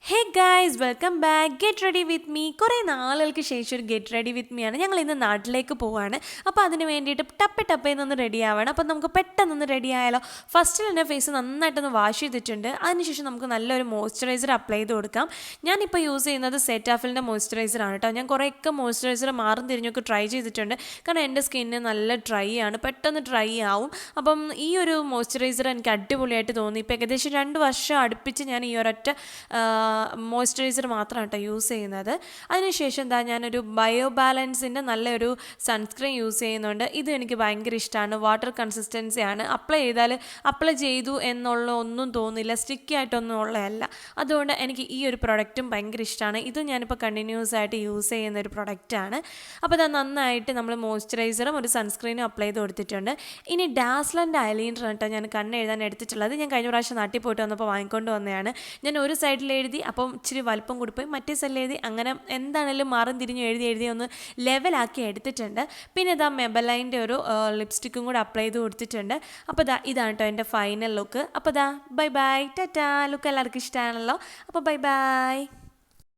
hey guys welcome back get ready with me കുറേ നാളുകൾക്ക് ശേഷം ഒരു ഗെറ്റ് റെഡി വിത്ത് മീ ആണ് ഞങ്ങൾ ഇന്ന് നാട്ടിലേക്ക് പോവാണ് അപ്പോൾ അതിന് വേണ്ടിയിട്ട് ടപ്പേന്നൊന്ന് റെഡി ആവണം അപ്പോൾ നമുക്ക് പെട്ടെന്നൊന്ന് റെഡി ആയാലോ ഫസ്റ്റിൽ തന്നെ ഫേസ് നന്നായിട്ടൊന്ന് വാഷ് ചെയ്തിട്ടുണ്ട് അതിനുശേഷം നമുക്ക് നല്ലൊരു മോയ്സ്ചറൈസർ അപ്ലൈ ചെയ്ത് കൊടുക്കാം ഞാനിപ്പോൾ യൂസ് ചെയ്യുന്നത് സെറ്റാഫിലിൻ്റെ മോയ്സ്ചറൈസർ ആണ് കേട്ടോ ഞാൻ കുറേയൊക്കെ മോയ്സ്ചറൈസർ മാറും തിരിഞ്ഞൊക്കെ ട്രൈ ചെയ്തിട്ടുണ്ട് കാരണം എൻ്റെ സ്കിന്ന് നല്ല ഡ്രൈ ആണ് പെട്ടെന്ന് ഡ്രൈ ആവും അപ്പം ഈ ഒരു മോയ്സ്ചറൈസർ എനിക്ക് അടിപൊളിയായിട്ട് തോന്നി ഇപ്പോൾ ഏകദേശം 2 വർഷം അടുപ്പിച്ച് ഞാൻ ഈ ഒരൊറ്റ മോയ്സ്ചറൈസർ മാത്രമാണ് കേട്ടോ യൂസ് ചെയ്യുന്നത് അതിനുശേഷം എന്താ ഞാനൊരു ബയോ ബാലൻസിൻ്റെ നല്ലൊരു സൺസ്ക്രീൻ യൂസ് ചെയ്യുന്നുണ്ട് ഇത് എനിക്ക് ഭയങ്കര ഇഷ്ടമാണ് വാട്ടർ കൺസിസ്റ്റൻസിയാണ് അപ്ലൈ ചെയ്തു എന്നുള്ള ഒന്നും തോന്നില്ല സ്റ്റിക്കി ആയിട്ടൊന്നും ഉള്ളതല്ല അതുകൊണ്ട് എനിക്ക് ഈ ഒരു പ്രൊഡക്റ്റും ഭയങ്കര ഇഷ്ടമാണ് ഇത് ഞാനിപ്പോൾ കണ്ടിന്യൂസ് ആയിട്ട് യൂസ് ചെയ്യുന്ന ഒരു പ്രൊഡക്റ്റാണ് അപ്പോൾ അത് നന്നായിട്ട് നമ്മൾ മോയ്സ്ചറൈസറും ഒരു സൺസ്ക്രീനും അപ്ലൈ ചെയ്ത് കൊടുത്തിട്ടുണ്ട് ഇനി ഡാസ്ലൻ്റെ ഐലൈനർ കേട്ടോ ഞാൻ കണ്ണെഴുതാൻ എടുത്തിട്ടുള്ളത് ഞാൻ കഴിഞ്ഞ പ്രാവശ്യം നാട്ടിൽ പോയിട്ട് വന്നപ്പോൾ വാങ്ങിക്കൊണ്ട് വന്നതാണ് ഞാൻ ഒരു സൈഡിൽ എഴുതി അപ്പം ഇച്ചിരി വലിപ്പം കൂടിപ്പോയി മറ്റേ സൈഡിൽ എഴുതി അങ്ങനെ എന്താണെങ്കിലും മാറും തിരിഞ്ഞ് എഴുതി ഒന്ന് ലെവലാക്കി എടുത്തിട്ടുണ്ട് പിന്നെ ഇതാ മെബലൈൻ്റെ ഒരു ലിപ്സ്റ്റിക്കും കൂടെ അപ്ലൈ ചെയ്ത് കൊടുത്തിട്ടുണ്ട് അപ്പോൾ ഇതാണ് കേട്ടോ എൻ്റെ ഫൈനൽ ലുക്ക് അപ്പോൾ ബൈ ബൈ ടാറ്റാ ലുക്ക് എല്ലാവർക്കും ഇഷ്ടമാണല്ലോ അപ്പോൾ ബൈ ബൈ